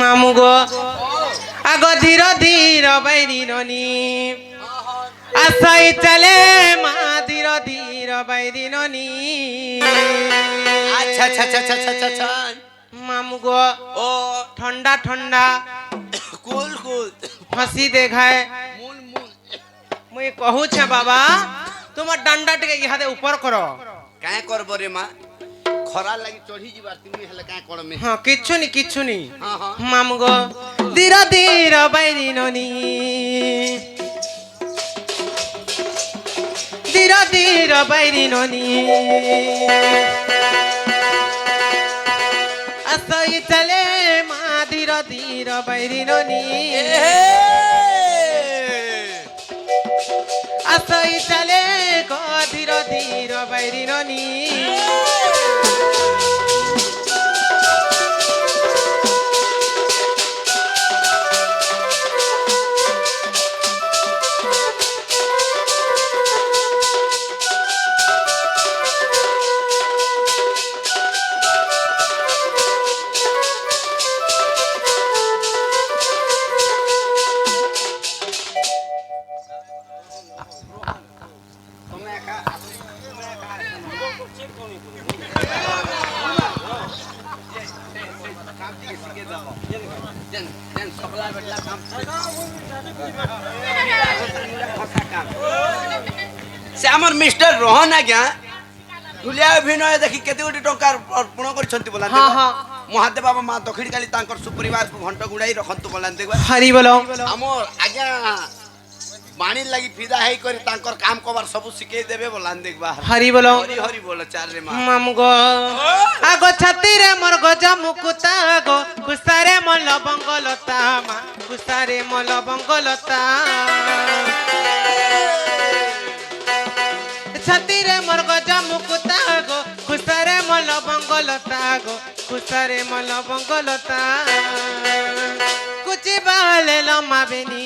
মামু গো আগ ধীর ধীর বাইরি ননি আসাই চলে মা ধীর ধীর বাইরি ননি আচ্ছা আচ্ছা আচ্ছা আচ্ছা আচ্ছা আচ্ছা মামু গো ও ঠান্ডা ঠান্ডা কুল কুল ফাঁসি দেখায় মূল মূল মুই कहू छे बाबा তোমার ডান্ডা টিকে ইহাদে উপর কর কায় করব রে মা খরা লাগি চढ़ी ଯିବାର তুমি হেলে কায় করমে হ্যাঁ কিচ্ছু নি হ্যাঁ হ্যাঁ মামু গো ধীর ধীর বাইরি ননি ধীর ধীর বাইরি ননি আসই চলে মা ধীর ধীর বাইরি ননি আসই চলে গো ধীর ধীর বাইরি ননি से आमर मिस्टर रोहन आज्ञा ढुलिया अभिनय देखि केते गोटी टंका अर्पण करछंती बोला हाँ हाँ महादेव बाबा मां दक्षिण काली तांकर सुपरिवार को घंटा गुड़ाई रखंतु बोला देखबा हरि बोलो आमर आज्ञा बाणी लगी फिदा है करी तांकर काम कबार सब सिखे देबे बोला देखबा हरि बोलो हरि हरि बोला चार रे मां मामु गो आगो छाती रे मोर गजा मुकुता गो कुसारे मल बंगलता मा कुसारे मल बंगलता छाती रे मोर गजा मुकुता गो कुसारे मल बंगलता गो कुसारे मल बंगलता कुछ बाले लम्मा बेनी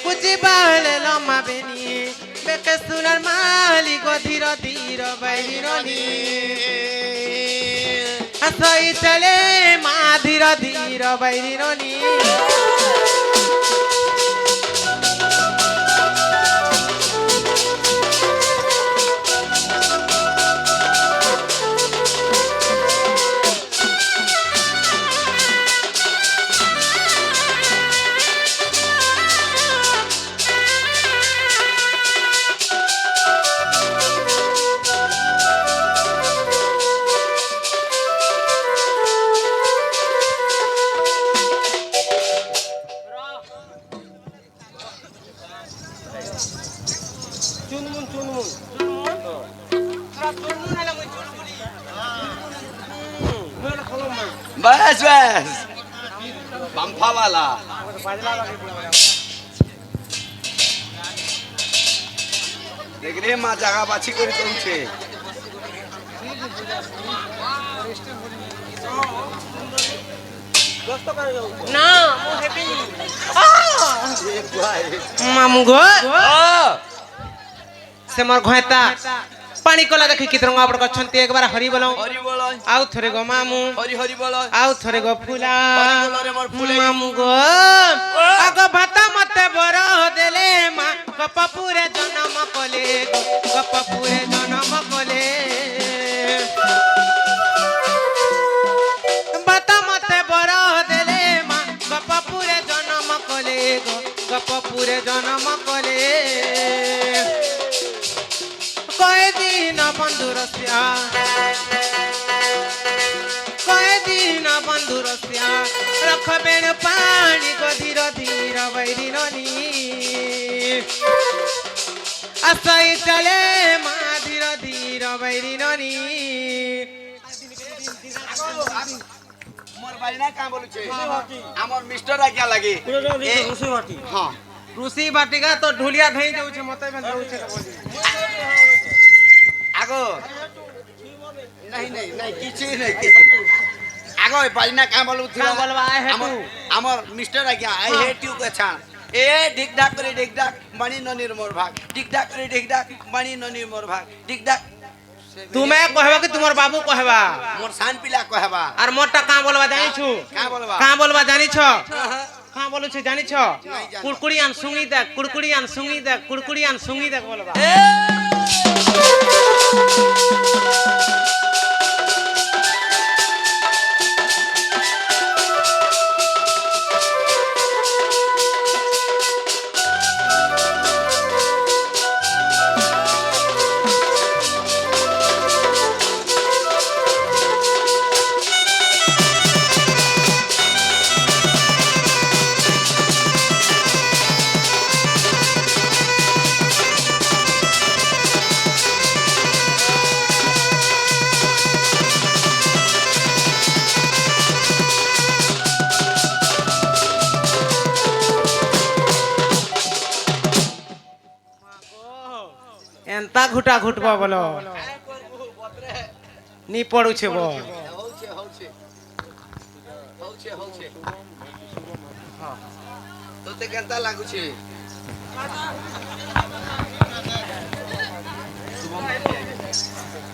कुछ बाले लम्मा बेनी बेके सुनर माली गो धीर धीर बैरी रोनी असई चले मा धीर धीर बैरी रोनी बस बस बम्फा वाला देख रे मां जगह बाछी करी तुमसे ना मामू गो से मोर घोता पानी कोला देखि कितरंगा बड़ गछंती एक बार हरि बोलो आउ थरे गो मामू हरि हरि बोलो आउ थरे गो फुला हरि बोलो रे मोर फुले मामू गो आगो भाता मते बर देले मा गपपुरे जन्म कोले गपपुरे जन्म कोले भाता मते बर देले मा गपपुरे जन्म कोले गपपुरे जन्म कोले कय दिन बंधु रसिया कय दिन बंधु रसिया रखबेन पानी को धीर धीर बैरी ननी असई चले मा धीर धीर बैरी ननी मोर बारी ना का बोलु छे हमर मिस्टर आ क्या लागे हां ऋषि बाटिका तो ढुलिया धई जाउ छे मते में जाउ छे आगो नहीं नहीं नहीं किछि नहीं आगो बारी ना का बोलु का बोलबा आए है तू हमर मिस्टर आ क्या आई हेट यू के छा ए ढिक ढाक करे ढिक ढाक मणि ननीर मोर भाग ढिक ढाक करे ढिक ढाक मणि ननीर मोर भाग ढिक ढाक তুমি কহবা কি তোমার বাবু কহবা মোর সান পিলা কহবা আর মোরটা কাঁ বলবা জানিছু কা বলবা কাঁ বলবা জানিছ হ্যাঁ। কাঁ বলছে জানিছ নাই জানি। কুড়কুড়িয়ান সুঙ্গি দেখ কুড়কুড়িয়ান সুঙ্গি দেখ কুড়কুড়িয়ান সুঙ্গি দেখ বলবা এন্তা ঘুটা ঘুটবা বলো নি পড়ুছে বল হচ্ছে হচ্ছে হচ্ছে হচ্ছে তোতে কেনতা লাগুছে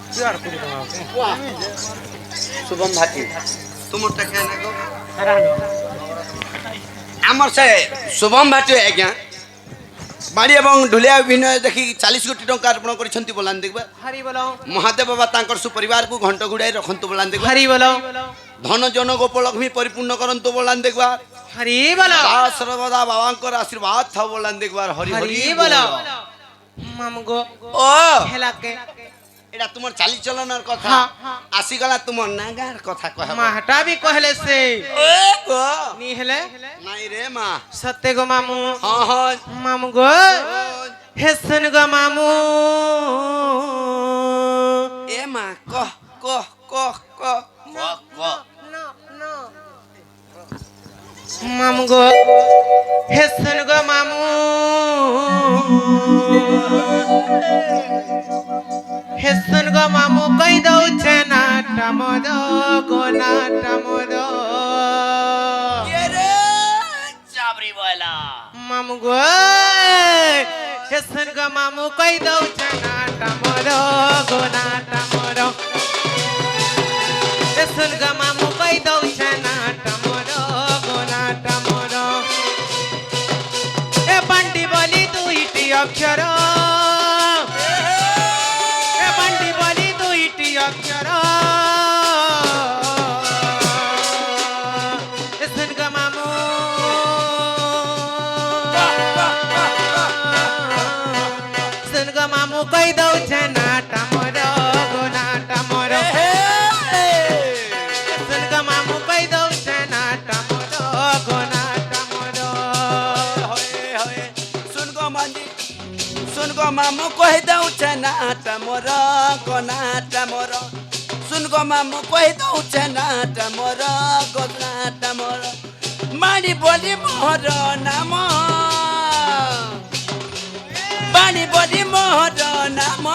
কি আর করি তোমাকে শুভম ভাটি তুমরটা কে না গো আমার সে শুভম ভাটি আজ্ঞা বাড়ি এবং ঢুলিয়া অভিনয় দেখি 40 কোটি টঙ্কা অর্পণ করেছেন বলান দেখবা হরি বলো মহাদেব বাবা তাঙ্কর সুপরিবারକୁ ঘণ্ଟ ঘুড়াই রখন্তু বলান দেখবা হরি বলো ধন জন গোপলক্ষ্মী পরিপূর্ণ করন্তু বলান দেখবা হরি বলো সর্বদা বাবাঙ্কর আশীর্বাদ থাও বলান দেখবার হরি হরি হরি বলো মামগো ও হেলাকে এটা তোমার চালি চলনের কথা হ্যাঁ, হ্যাঁ। আসিগলা তোমার নাগার কথা কহবা মাহটা भी कहले से ও গো নি হেলে নাই রে মা सत्य गो मामू হ্যাঁ হ্যাঁ मामू गो हेसन गो मामू এ মা কহ কহ কহ কহ কহ কহ मामू गो हेसन गो मामू हेसन गो मामू कई दौ छे ना टमदो गो ना टमदो কে রে চাবরি বয়লা मामू गो हेसन गो मामू कई दौ छे ना टमदो गो ना टमदो हेसन गो मामू कई दौ छे ना टमदो गो ना टमदो ए बंटी बोली दुईटी अक्षर ए बंटी बोली दुईटी अक्षर हेसन गो मामू हेसन गो मामू कई दौ छे ना टमदो गो ना टमदो हेसन गो मामू कई दौ छे ना टमदो गो ना टमदो सुन गो मांजी सुन गो मामू कहि दउ छै नाट मोर कोनाट मोर सुन गो मामू कहि दउ छै नाट मोर कोनाट मोर माडी बोली मोर नाम बाणी बोली मोर नाम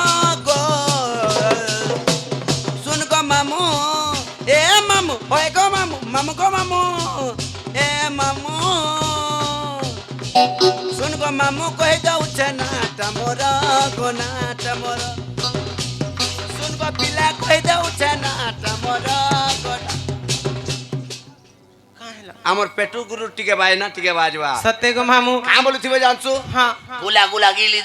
गो सुन गो मामू ए मामू ओए गो मामू मामू गो मामू ए मामू सुन गो मामू कहि दउ छै नाट मोर कोनाट मोर सुन गो पिला कहि दउ छै नाट मोर कोनाट हमर पेटू गुरु टिके बाजना टिके बाजवा सत्य गो मामू का बोलुथिबे जानसु हाँ गुला गुला गिली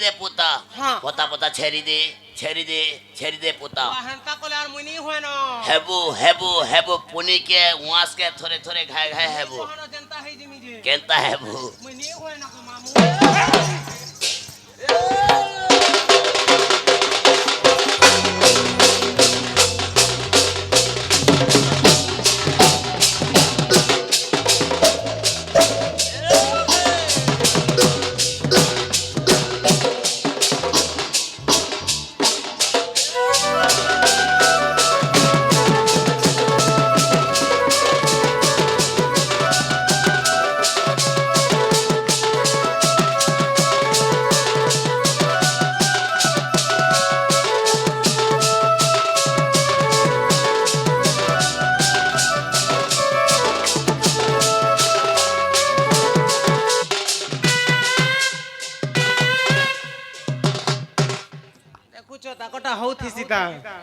दे पोता हाँ। पोता पोता छेरी दे पोता हेंता कोले आर मुनी होय न हेबू पुनी के वास के थोड़े थोड़े घाय घाय हेबू कोन जनता है जिमी जे केंता हेबू मुनी होय न को मामू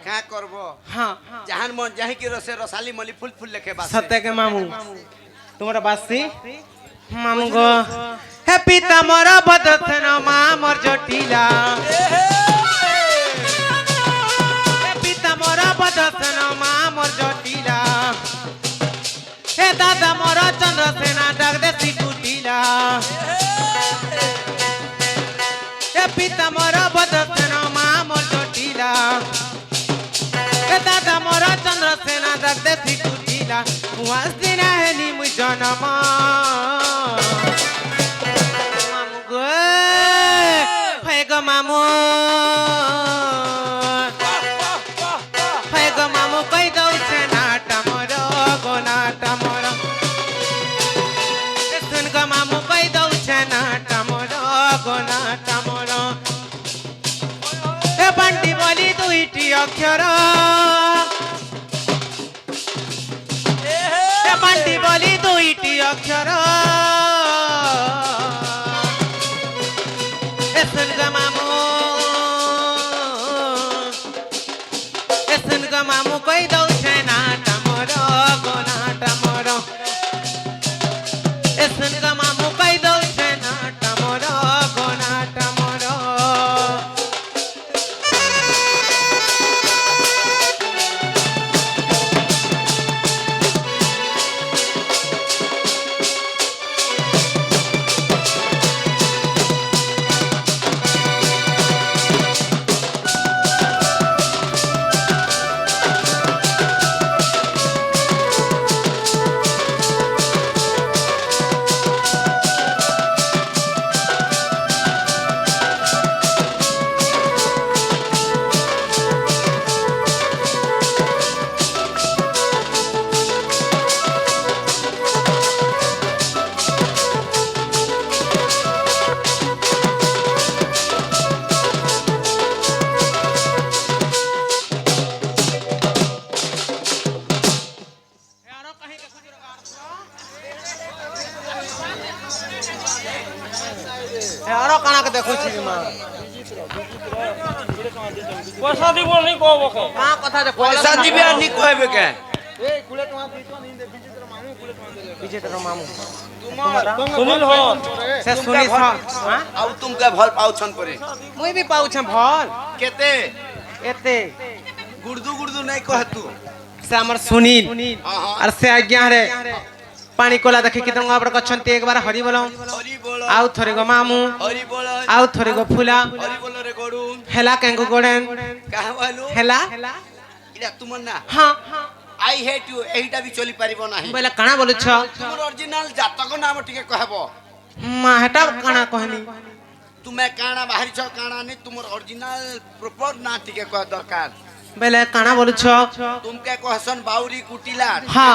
क्या करबो हाँ जहान मन जही की रसे रसाली मली फूल फूल लेके बास सत्य के मामू तुम्हारा बासी मामू गो हे पिता मोर बदसन माँ मोर जटिला हे पिता मोर बदसन माँ मोर जटिला हे दादा मोर चंद्रसेना डाक देसी कुटिला हे पिता मोर बदसन माँ मोर जटिला हे दादा मोर चंद्रसेना डाक देसी कुटिला वास दिन है नी मुझ जनम मामू गो है गो मामू कई दौ छे नाटा मोर गो नाटा मोर सुन गो मामू कई दौ छे नाटा मोर गो नाटा मोर ए बंटी बोली दुईटी अक्षर ए बंटी बोली दुईटी अक्षर ए सुन गो मामू मामू कई दौ छे नाटा मोर गो नाटा मोर ए सुन ग मामू कई दौ छे नाटा मोर गो नाटा मोर আরো কানাকে দেখুছি মা পয়সা দিব নি কব কে কা কথা যে पैसा दिबे नी कहबे के বিজেতার মামু সুনীল হন সে শুনি হ্যাঁ आउ तुम के भल पाउछन परे মুই भी পাউছ ভল केते এতে गुड़दू गुड़दू नहीं कह तू से हमर सुनील हां और से आज्ञा रे पानी कोला देखि कि तंगा पर कछन्ते एक बार हरि बोलो हरि बोल आउ थोरे गो मामू हरि बोल आउ थोरे गो फुला हरि बोल रे गडू हेला केंगो गोडेन कहा वालू हेला इला तुम ना हां आई हेट यू एहिटा भी चली परिबो नाही बोले काना बोलु छ तुमर ओरिजिनल जातक नाम टिके कहबो मा हेटा काना कहनी तुमे काना बाहरी छ काना नहीं तुमर ओरिजिनल प्रॉपर ना टिके कह दरकार बोले काना बोलु छ तुम के कहसन बाउरी कुटिला हाँ।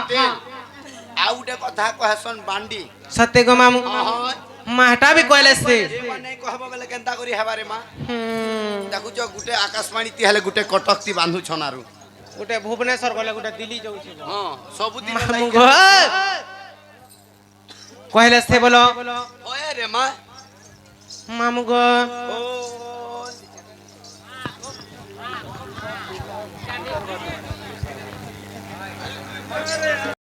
आउटे कथा कहसन बांडी सत्य गो मामू हां मा हेटा भी कहले से जेबा नहीं कहबो बेले केनता करी हेबारे मा देखु जो गुटे आकाशवाणी ती हले गुटे कटक ती बांधु छनारू गोटे भुवनेश्वर गले गोटे दिल्ली जाऊ छी हां सब दिन मामू गो कहले से बोलो ओए रे मा मामू गो ओ